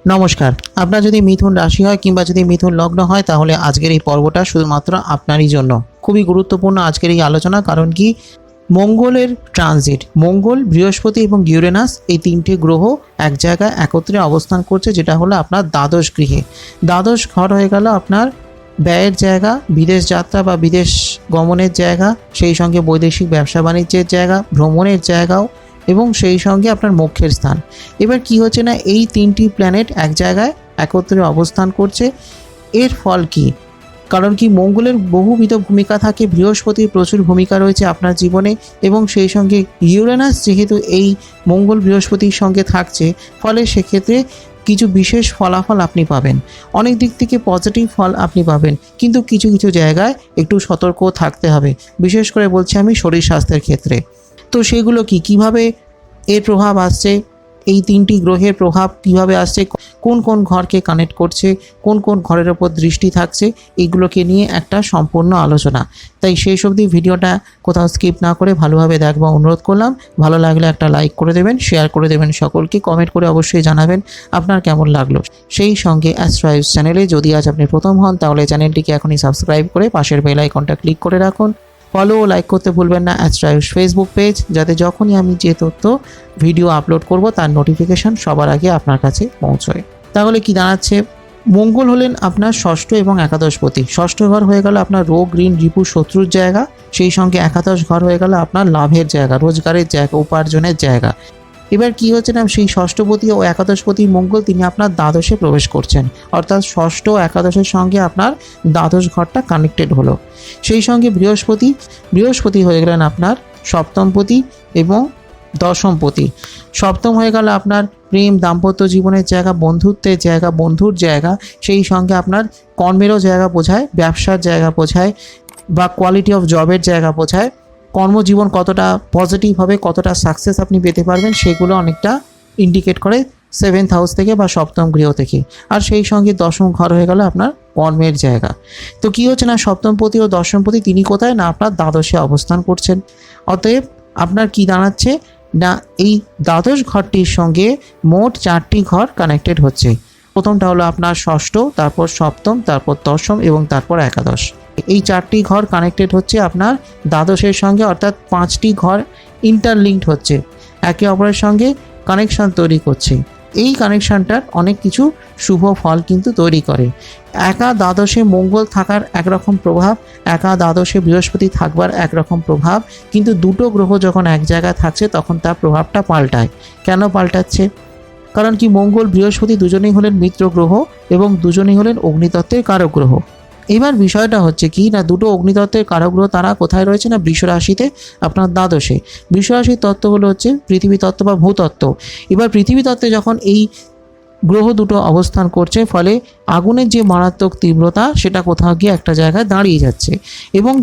নমস্কার। আপনার যদি মিথুন রাশি হয় কিংবা যদি মিথুন লগ্ন হয় তাহলে আজকের এই পর্বটা শুধুমাত্র আপনারই জন্য। খুবই গুরুত্বপূর্ণ আজকের এই আলোচনা, কারণ কি মঙ্গলের ট্রানজিট, মঙ্গল, বৃহস্পতি এবং ইউরেনাস এই তিনটে গ্রহ এক জায়গায় একত্রে অবস্থান করছে, যেটা হলো আপনার দ্বাদশ গৃহে। দ্বাদশ ঘর হয়ে গেল আপনার ব্যয়ের জায়গা, বিদেশ যাত্রা বা বিদেশ গমনের জায়গা, সেই সঙ্গে বৈদেশিক ব্যবসা বাণিজ্যের জায়গা, ভ্রমণের জায়গাও, এবং সেই সঙ্গে আপনার মোক্ষের স্থান। এবার কি হচ্ছে না, এই তিনটি প্ল্যানেট এক জায়গায় একত্রে অবস্থান করছে। এর ফল কি? কারণ কি মঙ্গলের বহুবিধ ভূমিকা থাকে, বৃহস্পতির প্রচুর ভূমিকা রয়েছে আপনার জীবনে, এবং সেই সঙ্গে ইউরেনাস যেহেতু এই মঙ্গল বৃহস্পতির সঙ্গে থাকছে, ফলে সেক্ষেত্রে কিছু বিশেষ ফলাফল আপনি পাবেন। অনেক দিক থেকে পজিটিভ ফল আপনি পাবেন, কিন্তু কিছু কিছু জায়গায় একটু সতর্ক থাকতে হবে। বিশেষ করে বলছি আমি শরীর স্বাস্থ্যের ক্ষেত্রে। তো সেগুলো কিভাবে এর প্রভাব আসছে, এই তিনটি গ্রহের প্রভাব কিভাবে আসছে, কোন কোন ঘরকে কানেক্ট করছে, কোন কোন ঘরের ওপর দৃষ্টি থাকছে, এইগুলোকে নিয়ে একটা সম্পূর্ণ আলোচনা। তাই শেষ অবধি ভিডিওটা কোথাও স্কিপ না করে ভালোভাবে দেখবার অনুরোধ করলাম। ভালো লাগলে একটা লাইক করে দেবেন, শেয়ার করে দেবেন সকলকে, কমেন্ট করে অবশ্যই জানাবেন আপনার কেমন লাগলো। সেই সঙ্গে অ্যাস্ট্রোহাইবস চ্যানেলে যদি আজ আপনি প্রথম হন তাহলে চ্যানেলটিকে এখনই সাবস্ক্রাইব করে পাশের বেল আইকনটা ক্লিক করে রাখুন। ফলো ও লাইক করতে ভুলবেন না অ্যাস্ট্রোহাইবস ফেসবুক পেজ, যাতে যখনই আমি যে তথ্য ভিডিও আপলোড করব তার নোটিফিকেশন সবার আগে আপনার কাছে পৌঁছয়। তাহলে কি দাঁড়াচ্ছে, মঙ্গল হলেন আপনার ষষ্ঠ এবং একাদশপতি। ষষ্ঠ ঘর হয়ে গেল আপনার রোগ, ঋণ, রিপু, শত্রুর জায়গা। সেই সঙ্গে একাদশ ঘর হয়ে গেল আপনার লাভের জায়গা, রোজগারের জায়গা, উপার্জনের জায়গা। এবার কি হচ্ছে না, সেই ষষ্ঠপতি ও একাদশপতি মঙ্গল তিনি আপনার দ্বাদশে প্রবেশ করছেন, অর্থাৎ ষষ্ঠ ও একাদশের সঙ্গে আপনার দ্বাদশ ঘরটা কানেক্টেড হলো। সেই সঙ্গে বৃহস্পতি হয়ে গেলেন আপনার সপ্তমপতি এবং দশমপতি। সপ্তম হয়ে গেল আপনার প্রেম, দাম্পত্য জীবনের জায়গা, বন্ধুত্বের জায়গা, বন্ধুর জায়গা। সেই সঙ্গে আপনার কর্মেরও জায়গা বোঝায়, ব্যবসার জায়গা বোঝায়, বা কোয়ালিটি অফ জবের জায়গা বোঝায়। কর্মজীবন কতটা পজিটিভ হবে, কতটা সাকসেস আপনি পেতে পারবেন, সেগুলো অনেকটা ইন্ডিকেট করে সেভেন্থ হাউস থেকে বা সপ্তম গৃহ থেকে। আর সেই সঙ্গে দশম ঘর হয়ে গেল আপনার কর্মের জায়গা। তো কি হচ্ছে না, সপ্তমপতি ও দশমপতি তিনি কোথায় না আপনার দ্বাদশে অবস্থান করছেন। অতএব আপনার কি দাঁড়াচ্ছে না, এই দ্বাদশ ঘরটির সঙ্গে মোট 4টি ঘর কানেক্টেড হচ্ছে। প্রথমটা হলো আপনার ষষ্ঠ, তারপর সপ্তম, তারপর দশম এবং তারপর একাদশ। এই 4টি ঘর কানেক্টেড হচ্ছে আপনার দ্বাদশের সঙ্গে, অর্থাৎ 5টি ঘর ইন্টারলিঙ্কড হচ্ছে, একে অপরের সঙ্গে কানেকশান তৈরি করছে। এই কানেকশানটার অনেক কিছু শুভ ফল কিন্তু তৈরি করে। একা দ্বাদশে মঙ্গল থাকার একরকম প্রভাব, একা দ্বাদশে বৃহস্পতি থাকবার একরকম প্রভাব, কিন্তু দুটো গ্রহ যখন এক জায়গায় থাকছে তখন তার প্রভাবটা পাল্টায়। কেন পাল্টাচ্ছে? কারণ কি মঙ্গল বৃহস্পতি দুজনেই হলেন মিত্র গ্রহ এবং দুজনেই হলেন অগ্নিতত্ত্বের কারক গ্রহ। এবার বিষয়টা হচ্ছে কি না, দুটো অগ্নিতত্ত্বের কারক গ্রহ তারা কোথায় রয়েছে না, বৃষ রাশিতে আপনার দ্বাদশে। বৃষ রাশির তত্ত্বগুলো হচ্ছে পৃথিবী তত্ত্ব বা ভূতত্ত্ব। এবার পৃথিবী তত্ত্বে যখন এই গ্রহ দুটো অবস্থান করছে, ফলে আগুনের যে মারাত্মক তীব্রতা সেটা কোথাও গিয়ে একটা জায়গায় দাঁড়িয়ে যাচ্ছে এবং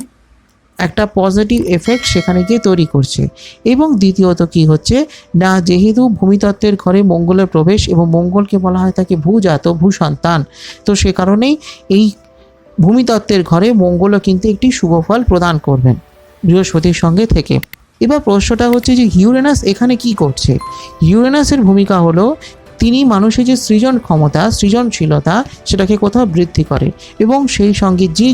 একটা পজিটিভ এফেক্ট সেখানে গিয়ে তৈরি করছে। এবং দ্বিতীয়ত কি হচ্ছে না, যেহেতু ভূমিতত্ত্বের ঘরে মঙ্গলের প্রবেশ এবং মঙ্গলকে বলা হয় তাকে ভূজাত, ভূসন্তান, তো সে কারণেই এই ভূমিতত্ত্বের ঘরে মঙ্গলও কিন্তু একটি শুভ ফল প্রদান করবেন বৃহস্পতির সঙ্গে থেকে। এবার প্রশ্নটা হচ্ছে যে ইউরেনাস এখানে কি করছে। ইউরেনাসের ভূমিকা হলো তিনি মানুষের যে সৃজন ক্ষমতা, সৃজনশীলতা সেটাকে কোথাও বৃদ্ধি করে, এবং সেই সঙ্গে যে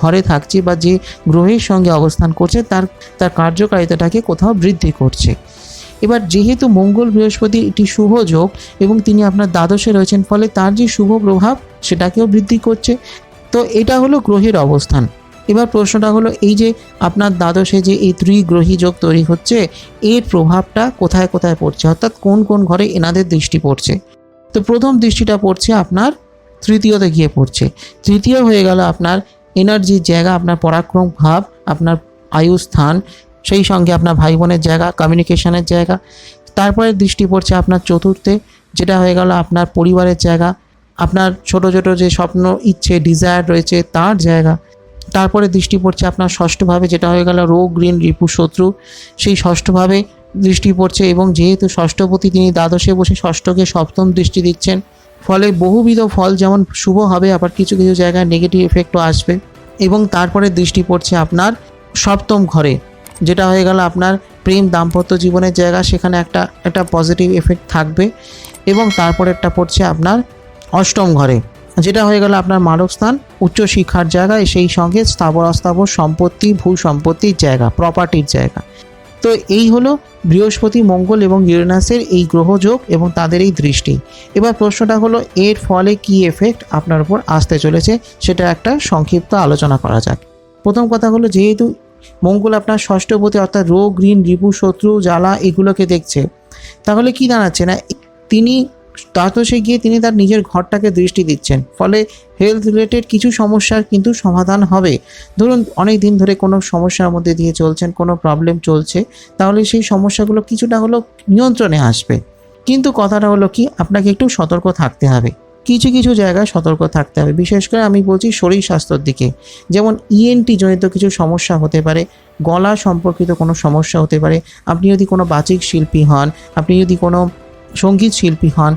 ঘরে থাকছে বা যে গ্রহের সঙ্গে অবস্থান করছে তার কার্যকারিতাটাকে কোথাও বৃদ্ধি করছে। এবার যেহেতু মঙ্গল বৃহস্পতি একটি শুভ যোগ এবং তিনি আপনার দ্বাদশে রয়েছেন, ফলে তার যে শুভ প্রভাব সেটাকেও বৃদ্ধি করছে। তো এটা হলো গ্রহের অবস্থান। এবার প্রশ্নটা হলো, এই যে আপনার দ্বাদশে যে এই ত্রিগ্রহী যোগ তৈরি হচ্ছে, এর প্রভাবটা কোথায় কোথায় পড়ছে, অর্থাৎ কোন কোন ঘরে এনাদের দৃষ্টি পড়ছে। তো প্রথম দৃষ্টিটা পড়ছে আপনার তৃতীয়তে গিয়ে পড়ছে। তৃতীয় হয়ে গেল আপনার এনার্জির জায়গা, আপনার পরাক্রম ভাব, আপনার আয়ু স্থান, সেই সঙ্গে আপনার ভাই বোনের জায়গা, কমিউনিকেশনের জায়গা। তারপরে দৃষ্টি পড়ছে আপনার চতুর্থে, যেটা হয়ে গেল আপনার পরিবারের জায়গা, আপনার ছোট ছোট যে স্বপ্ন, ইচ্ছে, ডিজায়ার রয়েছে তার জায়গা। তারপরে দৃষ্টি পড়ছে আপনার ষষ্ঠভাবে, যেটা হয়ে গেল রোগ, ঋণ, রিপু, শত্রু, সেই ষষ্ঠভাবে দৃষ্টি পড়ছে। এবং যেহেতু ষষ্ঠপতি তিনি দ্বাদশে বসে ষষ্ঠকে সপ্তম দৃষ্টি দিচ্ছেন, ফলে বহুবিধ ফল যেমন শুভ হবে, আবার কিছু কিছু জায়গায় নেগেটিভ এফেক্টও আসবে। এবং তারপরে দৃষ্টি পড়ছে আপনার সপ্তম ঘরে, যেটা হয়ে গেল আপনার প্রেম, দাম্পত্য জীবনের জায়গা, সেখানে একটা পজিটিভ এফেক্ট থাকবে। এবং তারপরেরটা পড়ছে আপনার অষ্টম ঘরে, যেটা হয়ে গেল আপনার মারক স্থান, উচ্চশিক্ষার জায়গা, সেই সঙ্গে স্থাবর অস্থাবর সম্পত্তি, ভূ সম্পত্তির জায়গা, প্রপার্টির জায়গা। তো এই হলো বৃহস্পতি, মঙ্গল এবং ইউরেনাসের এই গ্রহযোগ এবং তাদের এই দৃষ্টি। এবার প্রশ্নটা হলো এর ফলে কি এফেক্ট আপনার উপর আসতে চলেছে, সেটা একটা সংক্ষিপ্ত আলোচনা করা যাক। প্রথম কথা হলো, যেহেতু মঙ্গল আপনার ষষ্ঠপতি অর্থাৎ রোগ, ঋণ, রিপু, শত্রু, জ্বালা এগুলোকে দেখছে, তাহলে কি দাঁড়াচ্ছে না তিনি দ্বাদশে গিয়ে তিনি তার নিজের ঘরটাকে দৃষ্টি দিচ্ছেন, ফলে হেলথ রিলেটেড কিছু সমস্যার কিন্তু সমাধান হবে। ধরুন অনেক দিন ধরে কোনো সমস্যার মধ্যে দিয়ে চলছেন, কোনো প্রবলেম চলছে, তাহলে সেই সমস্যাগুলো কিছুটা হলেও নিয়ন্ত্রণে আসবে। কিন্তু কথাটা হলো কি, আপনাকে একটু সতর্ক থাকতে হবে, কিছু কিছু জায়গায় সতর্ক থাকতে হবে। বিশেষ করে আমি বলছি শরীর স্বাস্থ্যের দিকে, যেমন ইএনটি জনিত কিছু সমস্যা হতে পারে, গলা সম্পর্কিত কোনো সমস্যা হতে পারে। আপনি যদি কোনো বাচিক শিল্পী হন, আপনি যদি কোনো সঙ্গীত শিল্পী হন,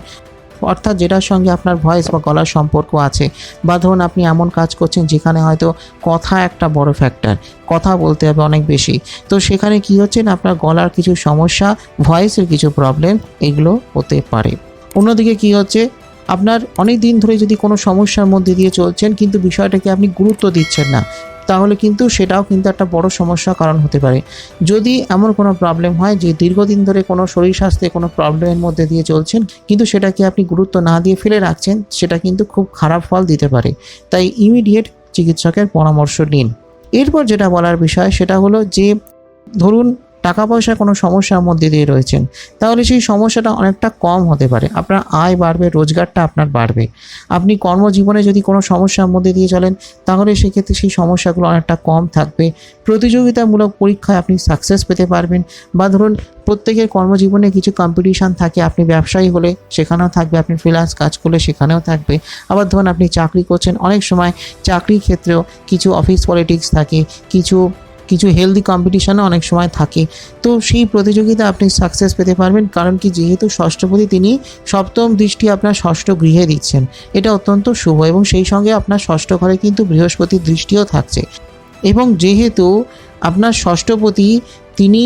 অর্থাৎ যেটার সঙ্গে আপনার ভয়েস বা গলার সম্পর্ক আছে, বা ধরুন আপনি এমন কাজ করছেন যেখানে হয়তো কথা একটা বড় ফ্যাক্টর, কথা বলতে হবে অনেক বেশি, তো সেখানে কি হচ্ছে না আপনার গলার কিছু সমস্যা, ভয়েসের কিছু প্রবলেম এগুলো হতে পারে। অন্যদিকে কি হচ্ছে, আপনার অনেক দিন ধরে যদি কোনো সমস্যার মধ্যে দিয়ে চলছেন কিন্তু বিষয়টাকে আপনি গুরুত্ব দিচ্ছেন না, তাহলে কিন্তু সেটাও কিন্তু একটা বড় সমস্যার কারণ হতে পারে। যদি এমন কোনো প্রবলেম হয় যে দীর্ঘদিন ধরে কোনো শরীর স্বাস্থ্যে কোনো প্রবলেমের মধ্যে দিয়ে চলছেন কিন্তু সেটাকে আপনি গুরুত্ব না দিয়ে ফেলে রাখছেন, সেটা কিন্তু খুব খারাপ ফল দিতে পারে। তাই ইমিডিয়েট চিকিৎসকের পরামর্শ নিন। এরপর যেটা বলার বিষয় সেটা হলো যে, ধরুন টাকা পয়সার কোনো সমস্যার মধ্যে দিয়ে রয়েছেন, তাহলে সেই সমস্যাটা অনেকটা কম হতে পারে, আপনার আয় বাড়বে, রোজগারটা আপনার বাড়বে। আপনি কর্মজীবনে যদি কোনো সমস্যার মধ্যে দিয়ে চলেন, তাহলে সেক্ষেত্রে সেই সমস্যাগুলো অনেকটা কম থাকবে। প্রতিযোগিতামূলক পরীক্ষায় আপনি সাকসেস পেতে পারবেন, বা ধরুন প্রত্যেকের কর্মজীবনে কিছু কম্পিটিশান থাকে, আপনি ব্যবসায়ী হলে সেখানেও থাকবে, আপনি ফ্রিল্যান্স কাজ করলে সেখানেও থাকবে। আবার ধরুন আপনি চাকরি করছেন, অনেক সময় চাকরির ক্ষেত্রেও কিছু অফিস পলিটিক্স থাকে, কিছু হেলদি কম্পিটিশানও অনেক সময় থাকে। তো সেই প্রতিযোগিতা আপনি সাকসেস পেতে পারবেন, কারণ কি যেহেতু ষষ্ঠপতি তিনি সপ্তম দৃষ্টি আপনার ষষ্ঠ গৃহে দিচ্ছেন, এটা অত্যন্ত শুভ, এবং সেই সঙ্গে আপনার ষষ্ঠ ঘরে কিন্তু বৃহস্পতির দৃষ্টিও থাকছে। এবং যেহেতু আপনার ষষ্ঠপতি তিনি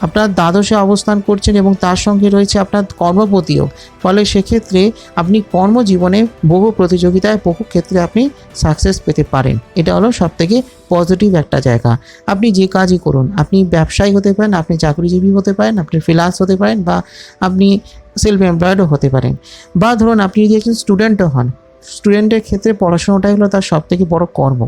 আপনার দ্বাদশে অবস্থান করছেন এবং তার সঙ্গে রয়েছে আপনার কর্মপতিও, ফলে সেক্ষেত্রে আপনি কর্মজীবনে বহু প্রতিযোগিতায় বহু ক্ষেত্রে আপনি সাকসেস পেতে পারেন। এটা হলো সবথেকে পজিটিভ একটা জায়গা। আপনি যে কাজই করুন, আপনি ব্যবসায়ী হতে পারেন, আপনি চাকরিজীবী হতে পারেন, আপনি ফ্রিল্যান্স হতে পারেন, বা আপনি সেলফ এমপ্লয়েডও হতে পারেন, বা ধরুন আপনি যদি একজন স্টুডেন্টও হন, স্টুডেন্টের ক্ষেত্রে পড়াশোনাটাই হলো তার সবথেকে বড় কর্ম।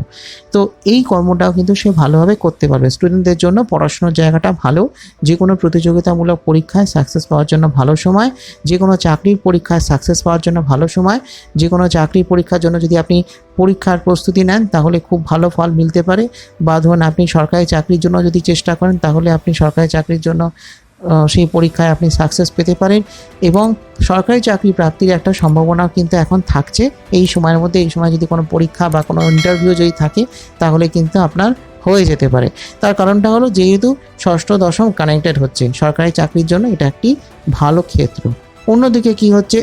তো এই কর্মটাও কিন্তু সে ভালোভাবে করতে পারবে। স্টুডেন্টদের জন্য পড়াশোনার জায়গাটা ভালো, যে কোনো প্রতিযোগিতামূলক পরীক্ষায় সাকসেস পাওয়ার জন্য ভালো সময়, যে কোনো চাকরির পরীক্ষায় সাকসেস পাওয়ার জন্য ভালো সময়, যে কোনো চাকরির পরীক্ষার জন্য যদি আপনি পরীক্ষার প্রস্তুতি নেন তাহলে খুব ভালো ফল মিলতে পারে, বা ধরুন আপনি সরকারি চাকরির জন্য যদি চেষ্টা করেন তাহলে আপনি সরকারি চাকরির জন্য সেই পরীক্ষায় আপনি সাকসেস পেতে পারেন, এবং সরকারি চাকরি প্রাপ্তির একটা সম্ভাবনা কিন্তু এখন থাকছে এই সময়ের মধ্যে। এই সময় যদি কোনো পরীক্ষা বা কোনো ইন্টারভিউ যদি থাকে তাহলে কিন্তু আপনার হয়ে যেতে পারে। তার কারণটা হলো যেহেতু ষষ্ঠ দশম কানেক্টেড হচ্ছে, সরকারি চাকরির জন্য এটা একটি ভালো ক্ষেত্র। অন্যদিকে কি হচ্ছে,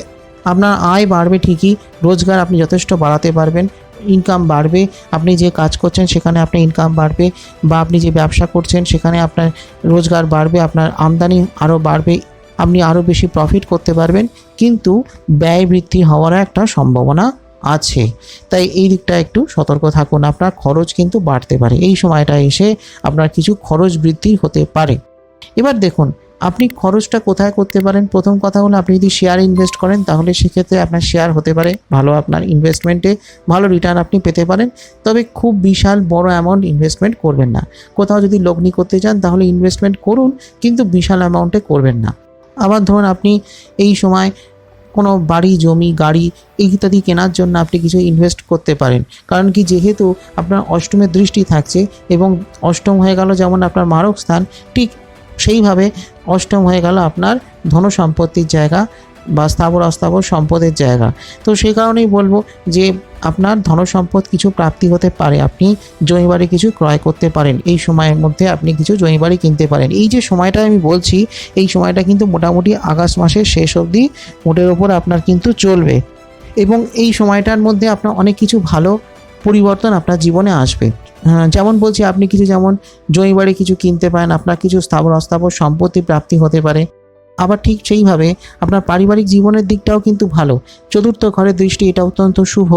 আপনার আয় বাড়বে ঠিকই, রোজগার আপনি যথেষ্ট বাড়াতে পারবেন, ইনকাম বাড়বে, আপনি যে কাজ করছেন সেখানে আপনার ইনকাম বাড়বে, বা আপনি যে ব্যবসা করছেন সেখানে আপনার রোজগার বাড়বে, আপনার আমদানি আরও বাড়বে, আপনি আরও বেশি প্রফিট করতে পারবেন। কিন্তু ব্যয় বৃদ্ধি হওয়ারও একটা সম্ভাবনা আছে, তাই এই দিকটা একটু সতর্ক থাকুন। আপনার খরচ কিন্তু বাড়তে পারে, এই সময়টা এসে আপনার কিছু খরচ বৃদ্ধি হতে পারে। এবার দেখুন আপনি খরচটা কোথায় করতে পারেন। প্রথম কথা হলো, আপনি যদি শেয়ার ইনভেস্ট করেন তাহলে সেক্ষেত্রে আপনার শেয়ার হতে পারে ভালো, আপনার ইনভেস্টমেন্টে ভালো রিটার্ন আপনি পেতে পারেন, তবে খুব বিশাল বড় অ্যামাউন্ট ইনভেস্টমেন্ট করবেন না। কোথাও যদি লগ্নি করতে চান তাহলে ইনভেস্টমেন্ট করুন, কিন্তু বিশাল অ্যামাউন্টে করবেন না। আবার ধরুন আপনি এই সময় কোনো বাড়ি, জমি, গাড়ি ইত্যাদি কেনার জন্য আপনি কিছু ইনভেস্ট করতে পারেন, কারণ কি যেহেতু আপনার অষ্টমের দৃষ্টি থাকছে, এবং অষ্টম হয়ে গেল যেমন আপনার মারক স্থান, ঠিক সেইভাবে অষ্টম হয়ে গেল আপনার ধন সম্পত্তির জায়গা বা স্থাবর অস্থাবর সম্পদের জায়গা। তো সেই কারণেই বলবো যে আপনার ধন সম্পদ কিছু প্রাপ্তি হতে পারে, আপনি জমিবাড়ি কিছু ক্রয় করতে পারেন, এই সময়ের মধ্যে আপনি কিছু জমিবাড়ি কিনতে পারেন। এই যে সময়টা আমি বলছি, এই সময়টা কিন্তু মোটামুটি আগস্ট মাসের শেষ অবধি মোটের ওপর আপনার কিন্তু চলবে, এবং এই সময়টার মধ্যে আপনার অনেক কিছু ভালো পরিবর্তন আপনার জীবনে আসবে। যেমন বলছি, আপনি কিছু যেমন জমিবাড়ি কিছু কিনতে পারেন, আপনার কিছু স্থাবর অস্থাবর সম্পত্তি প্রাপ্তি হতে পারে, আবার ঠিক সেইভাবে আপনার পারিবারিক জীবনের দিকটাও কিন্তু ভালো। চতুর্থ ঘরের দৃষ্টি এটা অত্যন্ত শুভ।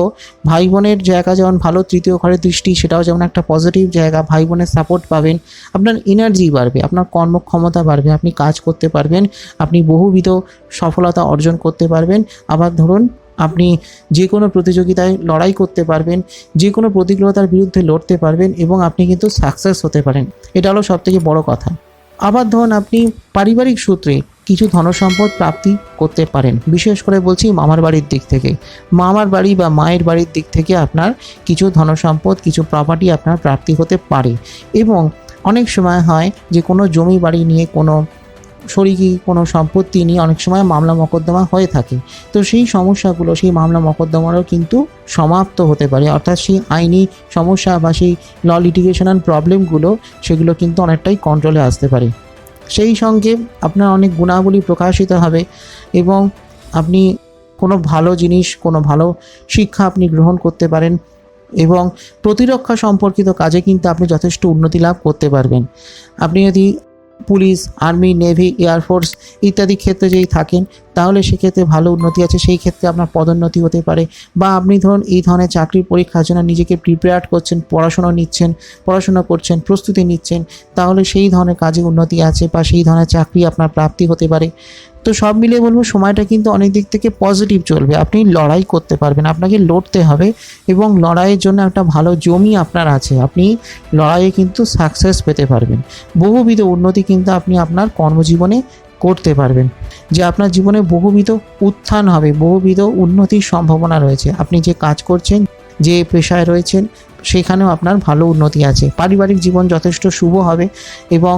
ভাই বোনের জায়গা যেমন ভালো, তৃতীয় ঘরের দৃষ্টি সেটাও যেমন একটা পজিটিভ জায়গা। ভাই বোনের সাপোর্ট পাবেন, আপনার এনার্জি বাড়বে, আপনার কর্মক্ষমতা বাড়বে, আপনি কাজ করতে পারবেন, আপনি বহুবিধ সফলতা অর্জন করতে পারবেন। আবার ধরুন আপনি যে কোনো প্রতিযোগিতায় লড়াই করতে পারবেন, যে কোনো প্রতিকূলতার বিরুদ্ধে লড়তে পারবেন এবং আপনি কিন্তু সাকসেস হতে পারেন। এটা হলো সবথেকে বড় কথা। আবার ধরুন আপনি পারিবারিক সূত্রে কিছু ধনসম্পদ প্রাপ্তি করতে পারেন, বিশেষ করে বলছি মামার বাড়ির দিক থেকে। মামার বাড়ি বা মায়ের বাড়ির দিক থেকে আপনার কিছু ধনসম্পদ, কিছু প্রপার্টি আপনার প্রাপ্তি হতে পারে। এবং অনেক সময় হয় যে কোনো জমি বাড়ি নিয়ে, কোনো শরিকি কোনো সম্পত্তি নিয়ে অনেক সময় মামলা মোকদ্দমা হয়ে থাকে। তো সেই সমস্যাগুলো, সেই মামলা মোকদ্দমারও কিন্তু সমাপ্ত হতে পারে, অর্থাৎ সেই আইনি সমস্যা বা সেই ল লিটিগেশনাল প্রবলেমগুলো সেগুলো কিন্তু অনেকটাই কন্ট্রোলে আসতে পারে। সেই সঙ্গে আপনার অনেক গুণাবলী প্রকাশিত হবে এবং আপনি কোনো ভালো জিনিস, কোনো ভালো শিক্ষা আপনি গ্রহণ করতে পারেন এবং প্রতিরক্ষা সম্পর্কিত কাজে কিন্তু আপনি যথেষ্ট উন্নতি লাভ করতে পারবেন। আপনি যদি পুলিশ, আর্মি, নেভি, এয়ারফোর্স ইত্যাদি ক্ষেত্রে যেই থাকেন তাহলে সেক্ষেত্রে ভালো উন্নতি আছে, সেই ক্ষেত্রে আপনার পদোন্নতি হতে পারে। বা আপনি ধরুন এই ধরনের চাকরির পরীক্ষার জন্য নিজেকে প্রিপেয়ার করছেন, পড়াশোনা করছেন, প্রস্তুতি নিচ্ছেন, তাহলে সেই ধরনের কাজে উন্নতি আছে বা সেই ধরনের চাকরি আপনার প্রাপ্তি হতে পারে। তো সব মিলিয়ে বলবো সময়টা কিন্তু অনেক দিক থেকে পজিটিভ চলবে। আপনি লড়াই করতে পারবেন, আপনাকে লড়তে হবে এবং লড়াইয়ের জন্য একটা ভালো জমি আপনার আছে, আপনি লড়াইয়ে কিন্তু সাকসেস পেতে পারবেন। বহুবিধ উন্নতি কিন্তু আপনি আপনার কর্মজীবনে করতে পারবেন, যে আপনার জীবনে বহুবিধ উত্থান হবে, বহুবিধ উন্নতির সম্ভাবনা রয়েছে। আপনি যে কাজ করছেন, যে পেশায় রয়েছেন সেখানেও আপনার ভালো উন্নতি আছে। পারিবারিক জীবন যথেষ্ট শুভ হবে এবং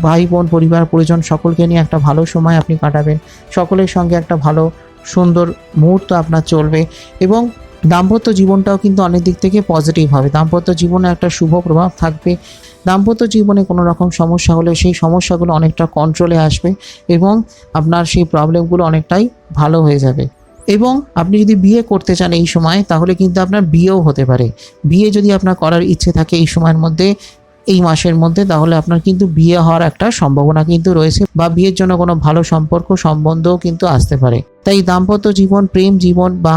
ভাই বোন, পরিবার পরিজন সকলকে নিয়ে একটা ভালো সময় আপনি কাটাবেন। সকলের সঙ্গে একটা ভালো সুন্দর মুহূর্ত আপনার চলবে এবং দাম্পত্য জীবনটাও কিন্তু অনেক দিক থেকে পজিটিভ হবে। দাম্পত্য জীবনে একটা শুভ প্রভাব থাকবে। দাম্পত্য জীবনে কোনো রকম সমস্যা হলে সেই সমস্যাগুলো অনেকটা কন্ট্রোলে আসবে এবং আপনার সেই প্রবলেমগুলো অনেকটাই ভালো হয়ে যাবে। এবং আপনি যদি বিয়ে করতে চান এই সময়, তাহলে কিন্তু আপনার বিয়েও হতে পারে। বিয়ে যদি আপনার করার ইচ্ছে থাকে এই সময়ের মধ্যে, এই মাসের মধ্যে, তাহলে আপনার কিন্তু বিয়ে হওয়ার একটা সম্ভাবনা কিন্তু রয়েছে বা বিয়ের জন্য কোনো ভালো সম্পর্ক, সম্বন্ধও কিন্তু আসতে পারে। তাই দাম্পত্য জীবন, প্রেম জীবন বা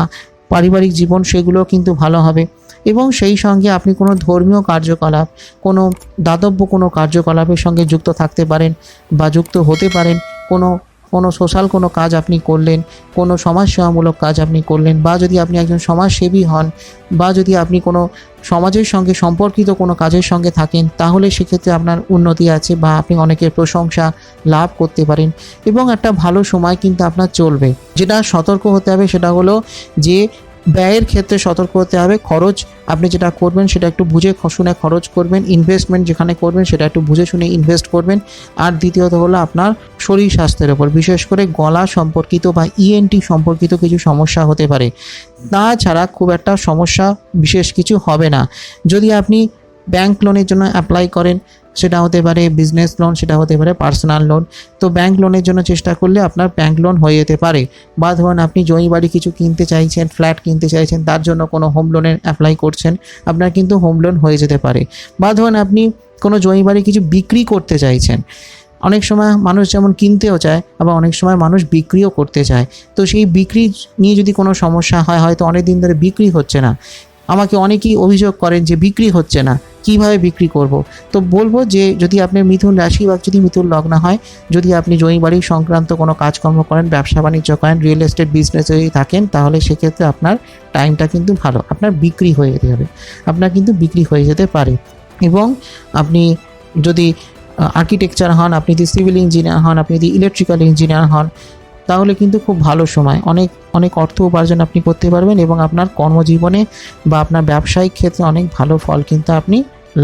পারিবারিক জীবন সেগুলো কিন্তু ভালো হবে। এবং সেই সঙ্গে আপনি কোনো ধর্মীয় কার্যকলাপ, কোনো দাতব্য কোনো কার্যকলাপের সঙ্গে যুক্ত থাকতে পারেন বা যুক্ত হতে পারেন। কোনো সোশ্যাল কোনো কাজ আপনি করলেন, কোনো সমাজসেবামূলক কাজ আপনি করলেন, বা যদি আপনি একজন সমাজসেবী হন, বা যদি আপনি কোনো সমাজের সঙ্গে সম্পর্কিত কোনো কাজের সঙ্গে থাকেন, তাহলে সেক্ষেত্রে আপনার উন্নতি আছে বা আপনি অনেকের প্রশংসা লাভ করতে পারেন এবং একটা ভালো সময় কিন্তু আপনার চলবে। যেটা সতর্ক হতে হবে সেটা হলো যে ব্যয়ের ক্ষেত্রে সতর্ক হতে হবে। খরচ আপনি যেটা করবেন সেটা একটু বুঝে শুনে খরচ করবেন। ইনভেস্টমেন্ট যেখানে করবেন সেটা একটু বুঝে শুনে ইনভেস্ট করবেন। আর দ্বিতীয়ত হলো আপনার শরীর স্বাস্থ্যের ওপর, বিশেষ করে গলা সম্পর্কিত বা ইএনটি সম্পর্কিত কিছু সমস্যা হতে পারে। তাছাড়া খুব একটা সমস্যা বিশেষ কিছু হবে না। যদি আপনি ব্যাংক লোনের জন্য অ্যাপ্লাই করেন, সেটা হতে পারে বিজনেস লোন, সেটা হতে পারে পার্সোনাল লোন। তো ব্যাংক লোনের জন্য চেষ্টা করলে আপনার ব্যাংক লোন হয়ে যেতে পারে। বা ধরুন আপনি জমি বাড়ি কিছু কিনতে চাইছেন, ফ্ল্যাট কিনতে চাইছেন, তার জন্য কোনো হোম লোনের অ্যাপ্লাই করছেন, আপনার কিন্তু হোম লোন হয়ে যেতে পারে। বা ধরুন আপনি কোনো জমি বাড়ি কিছু বিক্রি করতে চাইছেন। অনেক সময় মানুষ যেমন কিনতেও চায়, আবার অনেক সময় মানুষ বিক্রিও করতে চায়। তো সেই বিক্রি নিয়ে যদি কোনো সমস্যা হয়, হয়তো অনেক দিন ধরে বিক্রি হচ্ছে না, আমাকে অনেকেই অভিযোগ করেন যে বিক্রি হচ্ছে না, কিভাবে বিক্রি করব। তো বলবো যে যদি আপনার মিথুন রাশি বা যদি মিথুন লগ্ন হয়, যদি আপনি জমি বাড়ি সংক্রান্ত কোনো কাজকর্ম করেন, ব্যবসা বাণিজ্য করেন, রিয়েল এস্টেট বিজনেসে যদি থাকেন, তাহলে সেক্ষেত্রে আপনার টাইমটা কিন্তু ভালো, আপনার বিক্রি হয়ে যেতে হবে, আপনার কিন্তু বিক্রি হয়ে যেতে পারে। এবং আপনি যদি আর্কিটেকচার হন, আপনি যদি সিভিল ইঞ্জিনিয়ার হন, আপনি যদি ইলেকট্রিক্যাল ইঞ্জিনিয়ার হন, তাহলে কিন্তু খুব ভালো সময়, অনেক অনেক অর্থ উপার্জন আপনি করতে পারবেন এবং আপনার কর্মজীবনে বা আপনার ব্যবসায়িক ক্ষেত্রে অনেক ভালো ফল কিন্তু আপনি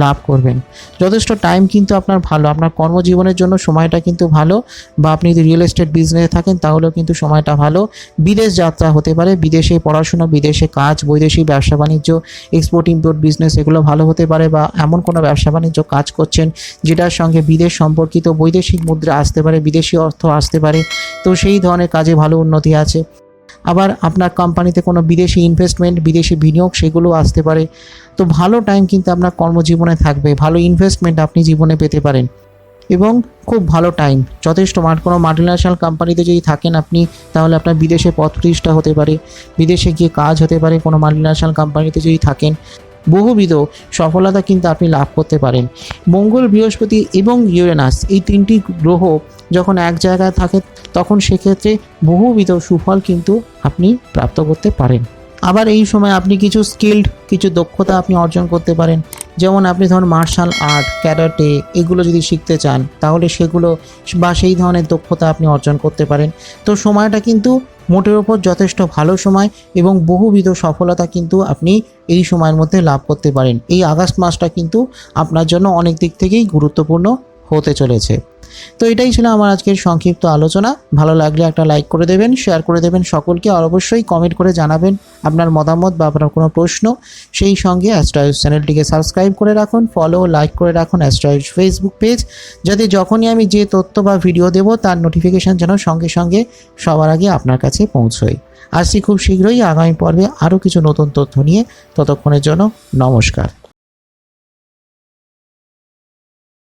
লাভ করবেন। যথেষ্ট টাইম কিন্তু আপনার ভালো, আপনার কর্মজীবনের জন্য সময়টা কিন্তু ভালো। বা আপনি যদি রিয়েল এস্টেট বিজনেসে থাকেন তাহলেও কিন্তু সময়টা ভালো। বিদেশ যাত্রা হতে পারে, বিদেশে পড়াশোনা, বিদেশে কাজ, বৈদেশিক ব্যবসা বাণিজ্য, এক্সপোর্ট ইম্পোর্ট বিজনেস এগুলো ভালো হতে পারে। বা এমন কোনো ব্যবসা বাণিজ্য কাজ করছেন যেটার সঙ্গে বিদেশ সম্পর্কিত বৈদেশিক মুদ্রা আসতে পারে, বিদেশি অর্থ আসতে পারে, তো সেই ধরনের কাজে ভালো উন্নতি আছে। আবার আপনার কোম্পানিতে কোনো বিদেশি ইনভেস্টমেন্ট, বিদেশি বিনিয়োগ সেগুলো আসতে পারে। তো ভালো টাইম কিন্তু আপনার কর্মজীবনে থাকবে, ভালো ইনভেস্টমেন্ট আপনি জীবনে পেতে পারেন। এবং খুব ভালো টাইম, যথেষ্ট কোনো মাল্টিন্যাশনাল কোম্পানিতে যদি থাকেন আপনি, তাহলে আপনার বিদেশে পদ প্রতিষ্ঠা হতে পারে, বিদেশে গিয়ে কাজ হতে পারে। কোনো মাল্টিন্যাশনাল কোম্পানিতে যদি থাকেন, বহুবিধ সফলতা কিন্তু আপনি লাভ করতে পারেন। মঙ্গল, বৃহস্পতি এবং ইউরেনাস এই তিনটি গ্রহ যখন এক জায়গায় থাকে তখন সেক্ষেত্রে বহুবিধ সুফল কিন্তু আপনি প্রাপ্ত করতে পারেন। আবার এই সময় আপনি কিছু দক্ষতা আপনি অর্জন করতে পারেন। যেমন আপনি ধরুন মার্শাল আর্ট, ক্যারাটে এগুলো যদি শিখতে চান তাহলে সেগুলো বা সেই ধরনের দক্ষতা আপনি অর্জন করতে পারেন। তো সময়টা কিন্তু মোটের ওপর যথেষ্ট ভালো সময় এবং বহুবিধ সফলতা কিন্তু আপনি এই সময়ের মধ্যে লাভ করতে পারেন। এই আগস্ট মাসটা কিন্তু আপনার জন্য অনেক দিক থেকেই গুরুত্বপূর্ণ হতে চলেছে। তো এটাই ছিল আমার আজকের সংক্ষিপ্ত আলোচনা। ভালো লাগলে একটা লাইক করে দেবেন, শেয়ার করে দেবেন সকলকে, আর অবশ্যই কমেন্ট করে জানাবেন আপনার মতামত বা আপনার কোনো প্রশ্ন। সেই সঙ্গে অ্যাস্ট্রোলজি চ্যানেলটিকে সাবস্ক্রাইব করে রাখুন, ফলো লাইক করে রাখুন অ্যাস্ট্রোলজি ফেসবুক পেজ, যাতে যখনই আমি যে তথ্য বা ভিডিও দেব তার নোটিফিকেশান যেন সঙ্গে সঙ্গে সবার আগে আপনার কাছে পৌঁছয়। আসছি খুব শীঘ্রই আগামী পর্বে আরও কিছু নতুন তথ্য নিয়ে। ততক্ষণের জন্য নমস্কার।